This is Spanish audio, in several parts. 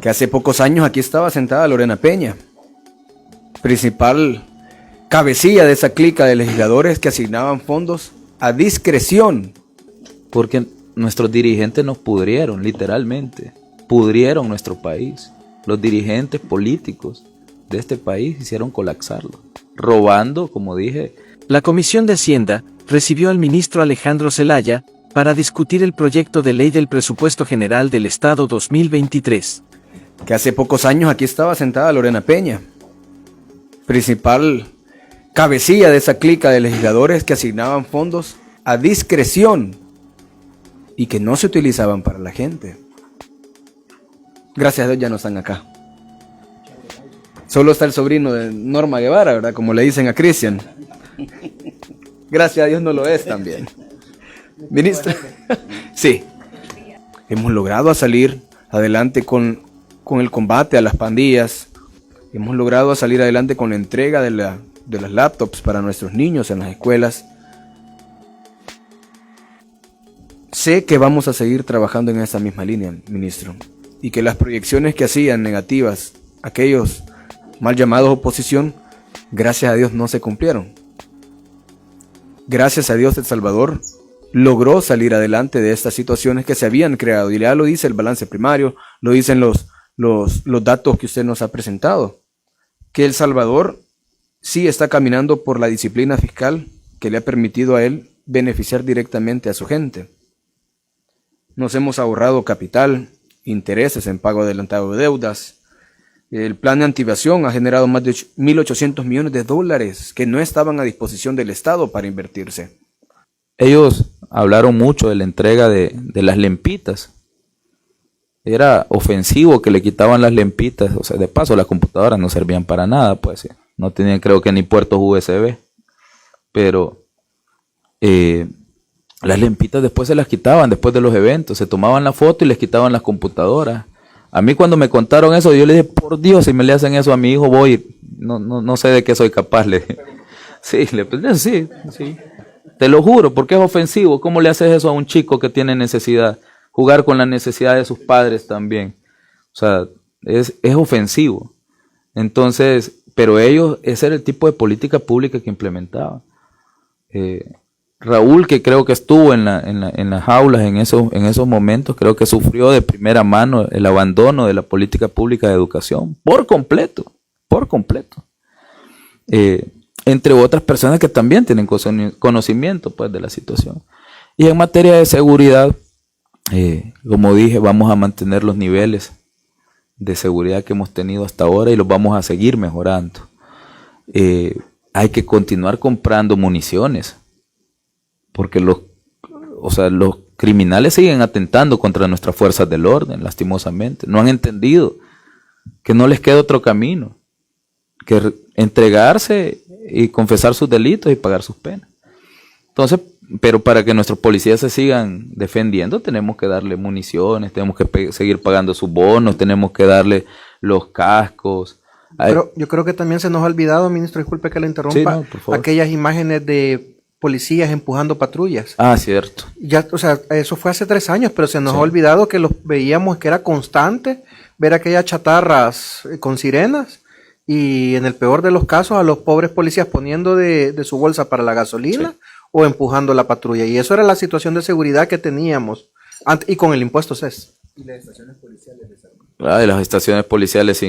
que hace pocos años aquí estaba sentada Lorena Peña, principal cabecilla de esa clica de legisladores que asignaban fondos a discreción. Porque nuestros dirigentes nos pudrieron, literalmente, pudrieron nuestro país. Los dirigentes políticos de este país hicieron colapsarlo, robando, como dije. La Comisión de Hacienda recibió al ministro Alejandro Zelaya para discutir el proyecto de ley del Presupuesto General del Estado 2023. Que hace pocos años aquí estaba sentada Lorena Peña, principal cabecilla de esa clica de legisladores que asignaban fondos a discreción y que no se utilizaban para la gente. Gracias a Dios ya no están acá. Solo está el sobrino de Norma Guevara, ¿verdad? Como le dicen a Cristian. Gracias a Dios no lo es también. Ministro, sí, hemos logrado salir adelante con el combate a las pandillas. Hemos logrado salir adelante con la entrega de las laptops para nuestros niños en las escuelas. Sé que vamos a seguir trabajando en esa misma línea, ministro, y que las proyecciones que hacían negativas aquellos mal llamados oposición, gracias a Dios no se cumplieron. Gracias a Dios El Salvador logró salir adelante de estas situaciones que se habían creado, y ya lo dice el balance primario, lo dicen los datos que usted nos ha presentado, que El Salvador sí está caminando por la disciplina fiscal que le ha permitido a él beneficiar directamente a su gente. Nos hemos ahorrado capital, intereses en pago adelantado de deudas. El plan de antievasión ha generado más de 1.800 millones de dólares que no estaban a disposición del Estado para invertirse. Ellos hablaron mucho de la entrega de las lempitas. Era ofensivo que le quitaban las lempitas. O sea, de paso las computadoras no servían para nada, pues no tenían, creo que, ni puertos USB. Pero las lempitas después se las quitaban, después de los eventos. Se tomaban la foto y les quitaban las computadoras. A mí cuando me contaron eso, yo le dije, por Dios, si me le hacen eso a mi hijo, voy, no sé de qué soy capaz. Le dije. Sí. Te lo juro, porque es ofensivo. ¿Cómo le haces eso a un chico que tiene necesidad? Jugar con la necesidad de sus padres también. O sea, es ofensivo. Entonces, pero ellos, ese era el tipo de política pública que implementaban. Raúl, que creo que estuvo en las aulas en esos momentos, creo que sufrió de primera mano el abandono de la política pública de educación, por completo. Entre otras personas que también tienen conocimiento, pues, de la situación. Y en materia de seguridad, como dije, vamos a mantener los niveles de seguridad que hemos tenido hasta ahora y los vamos a seguir mejorando. Hay que continuar comprando municiones, porque los criminales siguen atentando contra nuestras fuerzas del orden, lastimosamente. No han entendido que no les queda otro camino que entregarse y confesar sus delitos y pagar sus penas. Entonces, pero para que nuestros policías se sigan defendiendo, tenemos que darle municiones, tenemos que seguir pagando sus bonos, tenemos que darle los cascos. Pero yo creo que también se nos ha olvidado, ministro, disculpe que le interrumpa, sí, no, por favor, aquellas imágenes de policías empujando patrullas. Ah, cierto. Ya, o sea, eso fue hace 3 años, pero se nos ha olvidado que los veíamos, que era constante ver aquellas chatarras con sirenas, y en el peor de los casos a los pobres policías poniendo de su bolsa para la gasolina o empujando la patrulla. Y eso era la situación de seguridad que teníamos, y con el impuesto CES. Y las estaciones policiales desarmadas. Las estaciones policiales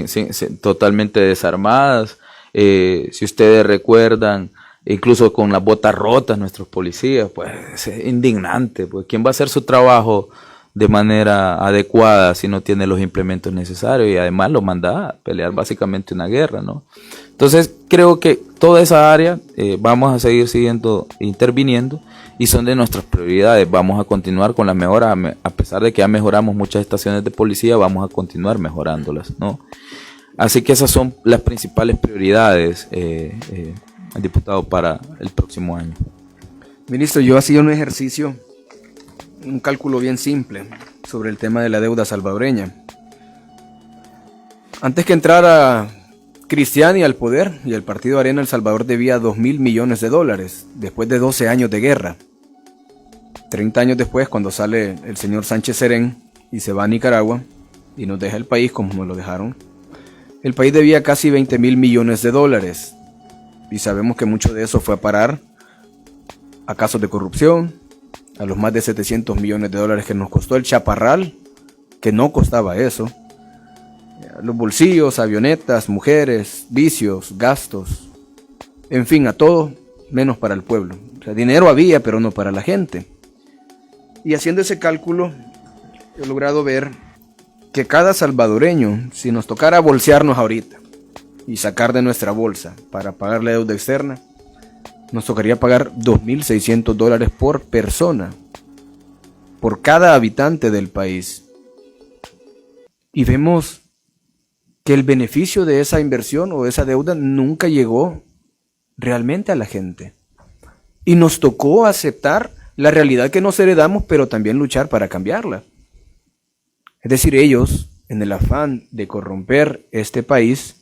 totalmente desarmadas. Si ustedes recuerdan, incluso con las botas rotas nuestros policías, pues es indignante. Pues, ¿quién va a hacer su trabajo de manera adecuada si no tiene los implementos necesarios? Y además lo manda a pelear básicamente una guerra, ¿no? Entonces creo que toda esa área vamos a seguir interviniendo, y son de nuestras prioridades. Vamos a continuar con las mejoras, a pesar de que ya mejoramos muchas estaciones de policía, vamos a continuar mejorándolas, ¿no? Así que esas son las principales prioridades, diputado, para el próximo año. Ministro, yo hacía un ejercicio, un cálculo bien simple sobre el tema de la deuda salvadoreña. Antes que entrara Cristiani al poder y el partido Arena, El Salvador debía $2,000 millones después de 12 años de guerra. 30 años después, cuando sale el señor Sánchez Serén y se va a Nicaragua, y nos deja el país como nos lo dejaron. El país debía casi 20.000 millones de dólares y sabemos que mucho de eso fue a parar a casos de corrupción, a los más de 700 millones de dólares que nos costó el Chaparral, que no costaba eso, a los bolsillos, avionetas, mujeres, vicios, gastos, en fin, a todo menos para el pueblo. O sea, dinero había, pero no para la gente. Y haciendo ese cálculo, he logrado ver que cada salvadoreño, si nos tocara bolsearnos ahorita y sacar de nuestra bolsa para pagar la deuda externa, nos tocaría pagar $2.600 por persona, por cada habitante del país. Y vemos que el beneficio de esa inversión o de esa deuda nunca llegó realmente a la gente. Y nos tocó aceptar la realidad que nos heredamos, pero también luchar para cambiarla. Es decir, ellos, en el afán de corromper este país,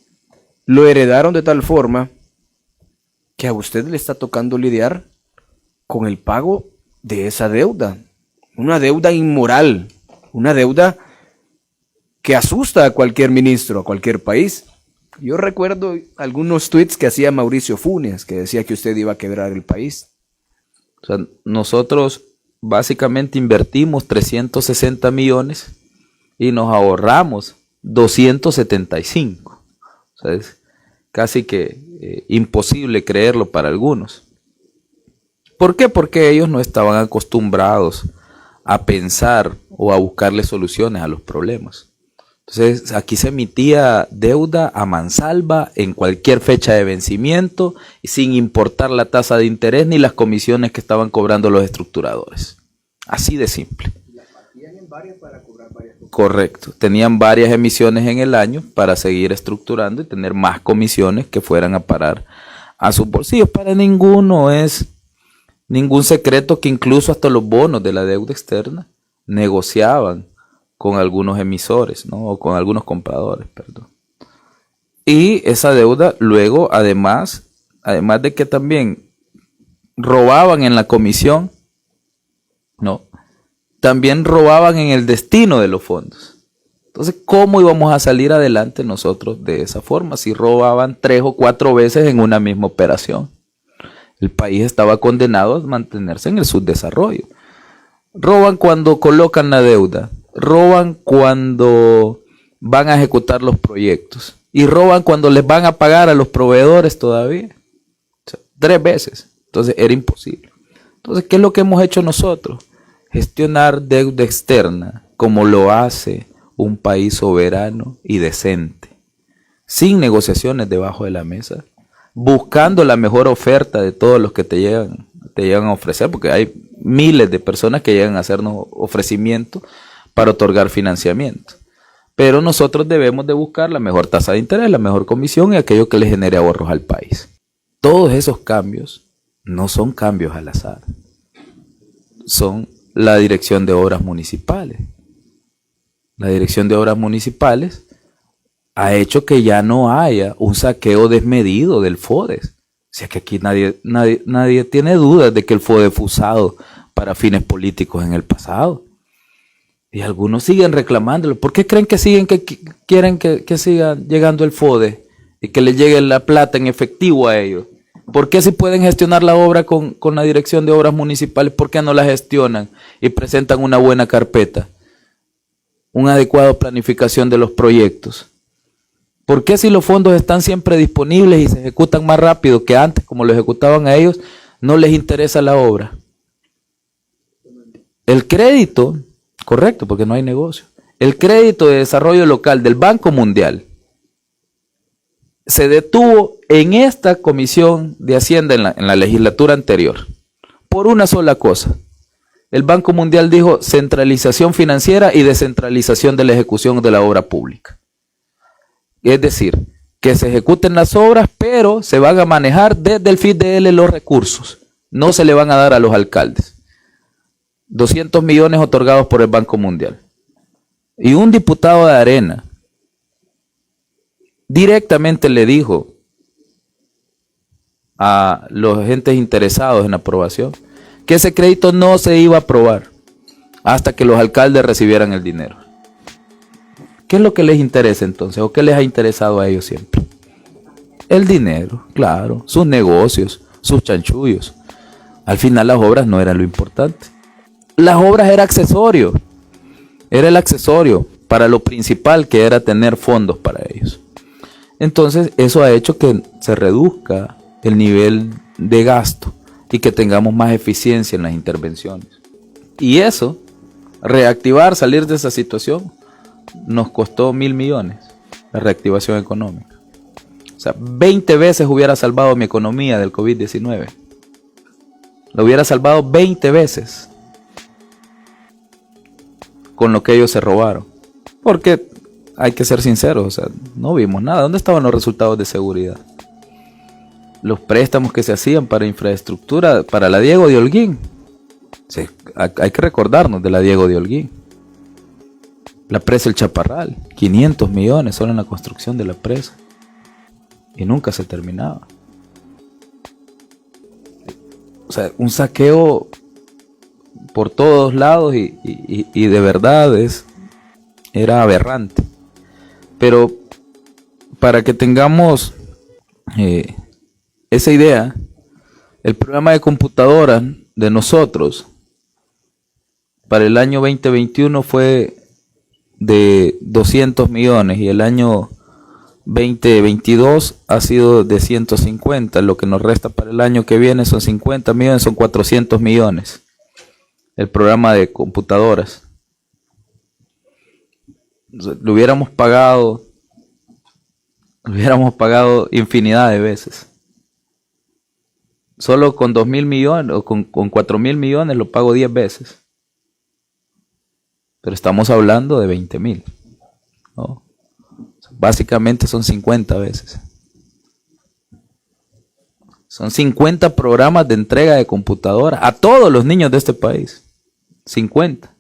lo heredaron de tal forma que a usted le está tocando lidiar con el pago de esa deuda. Una deuda inmoral, una deuda que asusta a cualquier ministro, a cualquier país. Yo recuerdo algunos tweets que hacía Mauricio Funes, que decía que usted iba a quebrar el país. O sea, nosotros básicamente invertimos 360 millones y nos ahorramos 275. O sea, es casi que imposible creerlo para algunos. ¿Por qué? Porque ellos no estaban acostumbrados a pensar o a buscarle soluciones a los problemas. Entonces, aquí se emitía deuda a mansalva en cualquier fecha de vencimiento, sin importar la tasa de interés ni las comisiones que estaban cobrando los estructuradores. Así de simple. Correcto. Tenían varias emisiones en el año para seguir estructurando y tener más comisiones que fueran a parar a sus bolsillos. Para ninguno es ningún secreto que incluso hasta los bonos de la deuda externa negociaban con algunos emisores, ¿no? O con algunos compradores, perdón. Y esa deuda luego, además de que también robaban en la comisión, ¿no? También robaban en el destino de los fondos. Entonces, ¿cómo íbamos a salir adelante nosotros de esa forma si robaban 3 o 4 veces en una misma operación? El país estaba condenado a mantenerse en el subdesarrollo. Roban cuando colocan la deuda, roban cuando van a ejecutar los proyectos y roban cuando les van a pagar a los proveedores todavía. O sea, 3 veces. Entonces era imposible. Entonces, ¿qué es lo que hemos hecho nosotros? Gestionar deuda externa como lo hace un país soberano y decente, sin negociaciones debajo de la mesa, buscando la mejor oferta de todos los que te llegan a ofrecer, porque hay miles de personas que llegan a hacernos ofrecimientos para otorgar financiamiento. Pero nosotros debemos de buscar la mejor tasa de interés, la mejor comisión y aquello que le genere ahorros al país. Todos esos cambios no son cambios al azar. Son la Dirección de Obras Municipales. La Dirección de Obras Municipales ha hecho que ya no haya un saqueo desmedido del FODES. O sea que aquí nadie tiene dudas de que el FODES fue usado para fines políticos en el pasado. Y algunos siguen reclamándolo. ¿Por qué creen que quieren que siga llegando el FODES y que les llegue la plata en efectivo a ellos? ¿Por qué si pueden gestionar la obra con la Dirección de Obras Municipales, por qué no la gestionan y presentan una buena carpeta? Una adecuada planificación de los proyectos. ¿Por qué si los fondos están siempre disponibles y se ejecutan más rápido que antes, como lo ejecutaban a ellos, no les interesa la obra? El crédito, correcto, porque no hay negocio. El crédito de desarrollo local del Banco Mundial se detuvo en esta Comisión de Hacienda en la legislatura anterior por una sola cosa. El Banco Mundial dijo centralización financiera y descentralización de la ejecución de la obra pública. Es decir, que se ejecuten las obras, pero se van a manejar desde el FIDL los recursos. No se le van a dar a los alcaldes. 200 millones otorgados por el Banco Mundial. Y un diputado de Arena directamente le dijo a los agentes interesados en la aprobación que ese crédito no se iba a aprobar hasta que los alcaldes recibieran el dinero. ¿Qué es lo que les interesa entonces? ¿O qué les ha interesado a ellos siempre? El dinero, claro, sus negocios, sus chanchullos. Al final las obras no eran lo importante. Las obras era accesorio. Era el accesorio para lo principal, que era tener fondos para ellos. Entonces eso ha hecho que se reduzca el nivel de gasto y que tengamos más eficiencia en las intervenciones. Y eso, reactivar, salir de esa situación, nos costó 1.000 millones, la reactivación económica. O sea, 20 veces hubiera salvado mi economía del COVID-19. Lo hubiera salvado 20 veces con lo que ellos se robaron. Porque hay que ser sinceros, o sea, no vimos nada. ¿Dónde estaban los resultados de seguridad? Los préstamos que se hacían para infraestructura, para la Diego de Holguín. Sí, hay que recordarnos de la Diego de Holguín. La presa El Chaparral, 500 millones solo en la construcción de la presa. Y nunca se terminaba. O sea, un saqueo por todos lados y de verdad era aberrante. Pero para que tengamos esa idea, el programa de computadoras de nosotros para el año 2021 fue de 200 millones y el año 2022 ha sido de 150. Lo que nos resta para el año que viene son 50 millones, son 400 millones. El programa de computadoras. Lo hubiéramos pagado infinidad de veces. Solo con 2.000 millones o con 4.000 millones lo pago 10 veces. Pero estamos hablando de 20.000, ¿no? Básicamente son 50 veces. Son 50 programas de entrega de computadora a todos los niños de este país. 50.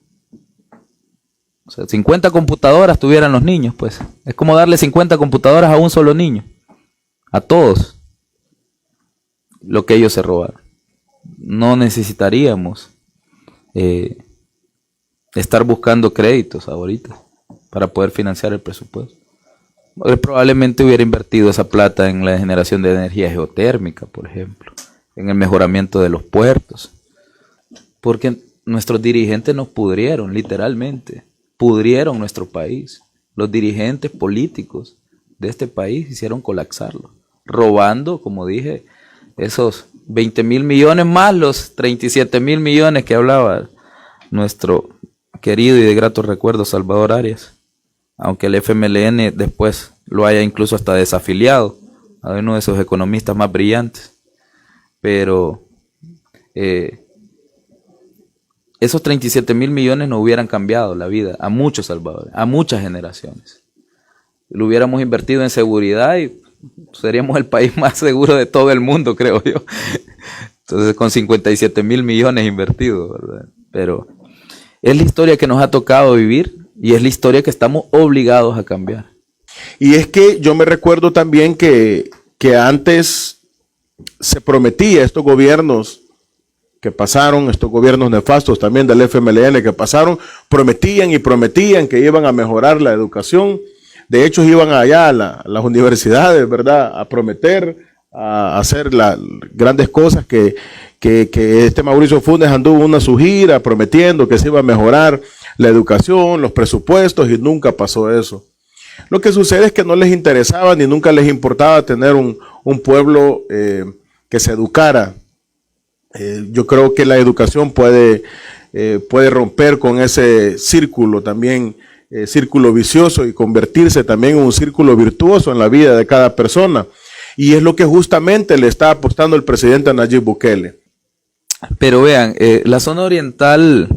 O sea, 50 computadoras tuvieran los niños, pues. Es como darle 50 computadoras a un solo niño. A todos. Lo que ellos se robaron. No necesitaríamos estar buscando créditos ahorita para poder financiar el presupuesto. Probablemente hubiera invertido esa plata en la generación de energía geotérmica, por ejemplo, en el mejoramiento de los puertos, porque nuestros dirigentes nos pudrieron, literalmente, pudrieron nuestro país. Los dirigentes políticos de este país hicieron colapsarlo, robando, como dije, esos 20.000 millones más los 37.000 millones que hablaba nuestro querido y de grato recuerdo Salvador Arias. Aunque el FMLN después lo haya incluso hasta desafiliado a uno de esos economistas más brillantes. Pero esos 37.000 millones no hubieran cambiado la vida a muchos salvadores, a muchas generaciones. Lo hubiéramos invertido en seguridad y seríamos el país más seguro de todo el mundo, creo yo. Entonces, con 57.000 millones invertidos, ¿verdad? Pero es la historia que nos ha tocado vivir. Y es la historia que estamos obligados a cambiar. Y es que yo me recuerdo también que antes se prometía, estos gobiernos que pasaron, estos gobiernos nefastos también del FMLN que pasaron, prometían y prometían que iban a mejorar la educación. De hecho, iban allá a las universidades, ¿verdad?, a prometer, a hacer las grandes cosas que este Mauricio Funes anduvo una su gira prometiendo que se iba a mejorar la educación, los presupuestos, y nunca pasó eso. Lo que sucede es que no les interesaba ni nunca les importaba tener un pueblo que se educara. Yo creo que la educación puede romper con ese círculo también, círculo vicioso, y convertirse también en un círculo virtuoso en la vida de cada persona. Y es lo que justamente le está apostando el presidente Nayib Bukele. Pero vean, la zona oriental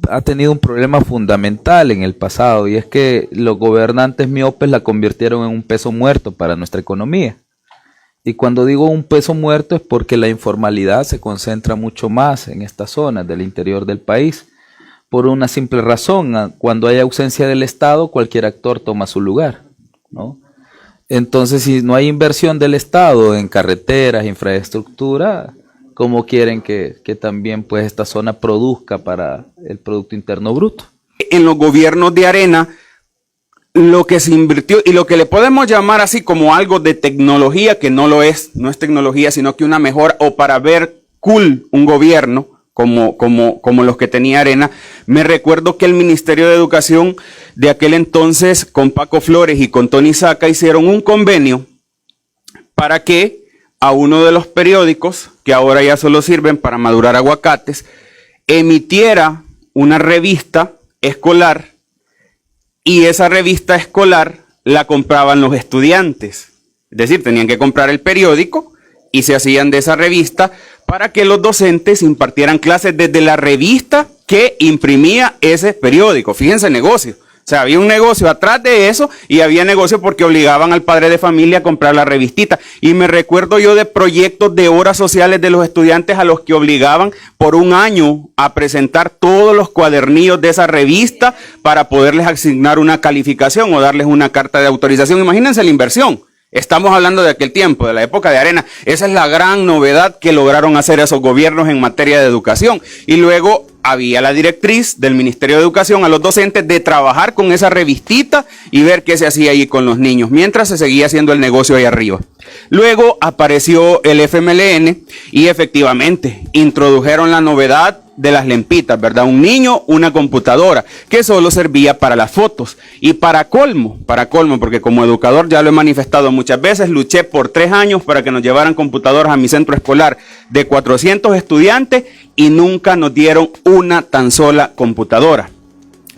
ha tenido un problema fundamental en el pasado, y es que los gobernantes miopes la convirtieron en un peso muerto para nuestra economía. Y cuando digo un peso muerto es porque la informalidad se concentra mucho más en estas zonas del interior del país, por una simple razón: cuando hay ausencia del Estado, cualquier actor toma su lugar, ¿no? Entonces, si no hay inversión del Estado en carreteras, infraestructura, ¿cómo quieren que también pues esta zona produzca para el Producto Interno Bruto? En los gobiernos de Arena, lo que se invirtió y lo que le podemos llamar así como algo de tecnología, que no lo es, no es tecnología, sino que una mejora o para ver cool un gobierno como los que tenía Arena. Me recuerdo que el Ministerio de Educación de aquel entonces, con Paco Flores y con Tony Saca, hicieron un convenio para que a uno de los periódicos, que ahora ya solo sirven para madurar aguacates, emitiera una revista escolar, y esa revista escolar la compraban los estudiantes. Es decir, tenían que comprar el periódico y se hacían de esa revista para que los docentes impartieran clases desde la revista que imprimía ese periódico. Fíjense el negocio. O sea, había un negocio atrás de eso y había negocio porque obligaban al padre de familia a comprar la revistita. Y me recuerdo yo de proyectos de horas sociales de los estudiantes a los que obligaban por un año a presentar todos los cuadernillos de esa revista para poderles asignar una calificación o darles una carta de autorización. Imagínense la inversión. Estamos hablando de aquel tiempo, de la época de Arena. Esa es la gran novedad que lograron hacer esos gobiernos en materia de educación. Y luego había la directriz del Ministerio de Educación a los docentes de trabajar con esa revistita y ver qué se hacía ahí con los niños, mientras se seguía haciendo el negocio ahí arriba. Luego apareció el FMLN y efectivamente introdujeron la novedad de las lempitas, ¿verdad? Un niño, una computadora, que solo servía para las fotos. Y para colmo, porque como educador ya lo he manifestado muchas veces, luché por 3 años para que nos llevaran computadoras a mi centro escolar de 400 estudiantes y nunca nos dieron una tan sola computadora.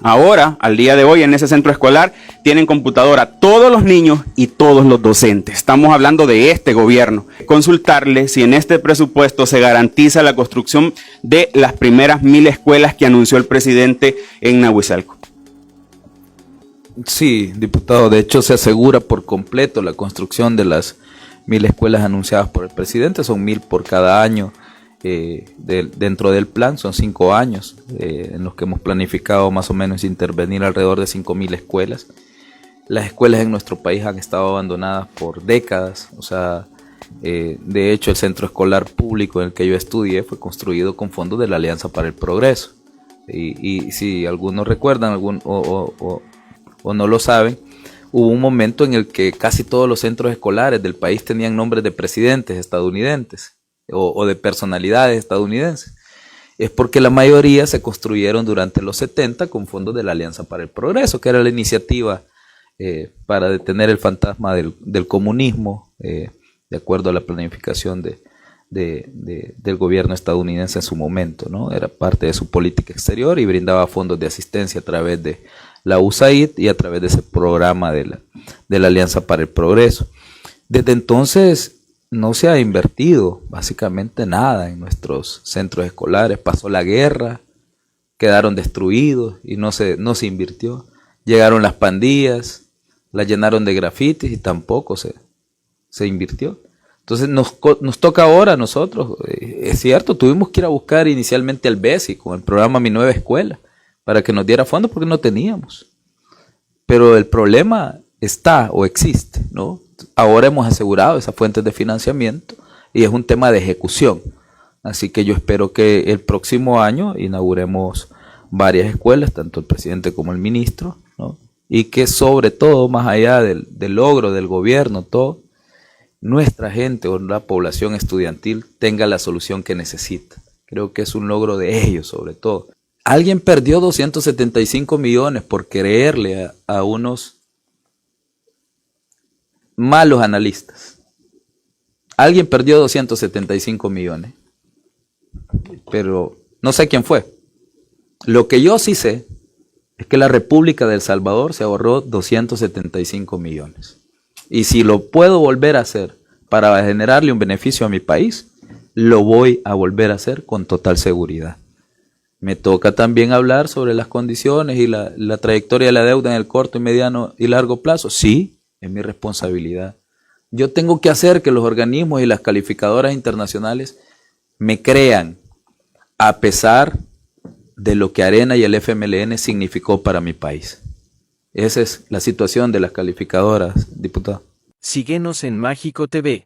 Ahora, al día de hoy, en ese centro escolar, tienen computadora todos los niños y todos los docentes. Estamos hablando de este gobierno. Consultarle si en este presupuesto se garantiza la construcción de las primeras 1000 escuelas que anunció el presidente en Nahuizalco. Sí, diputado, de hecho se asegura por completo la construcción de las 1000 escuelas anunciadas por el presidente, son 1000 por cada año. Dentro del plan son 5 años en los que hemos planificado más o menos intervenir alrededor de 5000 escuelas. Las escuelas en nuestro país han estado abandonadas por décadas, o sea, de hecho el centro escolar público en el que yo estudié fue construido con fondos de la Alianza para el Progreso. Y si algunos recuerdan o no lo saben, hubo un momento en el que casi todos los centros escolares del país tenían nombres de presidentes estadounidenses o de personalidades estadounidenses. Es porque la mayoría se construyeron durante los 70 con fondos de la Alianza para el Progreso, que era la iniciativa para detener el fantasma del comunismo, de acuerdo a la planificación del gobierno estadounidense en su momento, ¿no? Era parte de su política exterior y brindaba fondos de asistencia a través de la USAID y a través de ese programa de la Alianza para el Progreso. Desde entonces no se ha invertido básicamente nada en nuestros centros escolares. Pasó la guerra, quedaron destruidos y no se invirtió. Llegaron las pandillas, las llenaron de grafitis y tampoco se invirtió. Entonces nos toca ahora a nosotros. Es cierto, tuvimos que ir a buscar inicialmente al BESI con el programa Mi Nueva Escuela para que nos diera fondos porque no teníamos. Pero el problema está o existe, ¿no? Ahora hemos asegurado esas fuentes de financiamiento y es un tema de ejecución. Así que yo espero que el próximo año inauguremos varias escuelas, tanto el presidente como el ministro, ¿no? Y que sobre todo, más allá del logro del gobierno, todo, nuestra gente o la población estudiantil tenga la solución que necesita. Creo que es un logro de ellos sobre todo. Alguien perdió 275 millones por creerle a unos malos analistas. Alguien perdió 275 millones, pero no sé quién fue. Lo que yo sí sé es que la República de El Salvador se ahorró 275 millones. Y si lo puedo volver a hacer para generarle un beneficio a mi país, lo voy a volver a hacer con total seguridad. Me toca también hablar sobre las condiciones y la trayectoria de la deuda en el corto, mediano y largo plazo. Sí, es mi responsabilidad. Yo tengo que hacer que los organismos y las calificadoras internacionales me crean, a pesar de lo que Arena y el FMLN significó para mi país. Esa es la situación de las calificadoras, diputado. Síguenos en Mágico TV.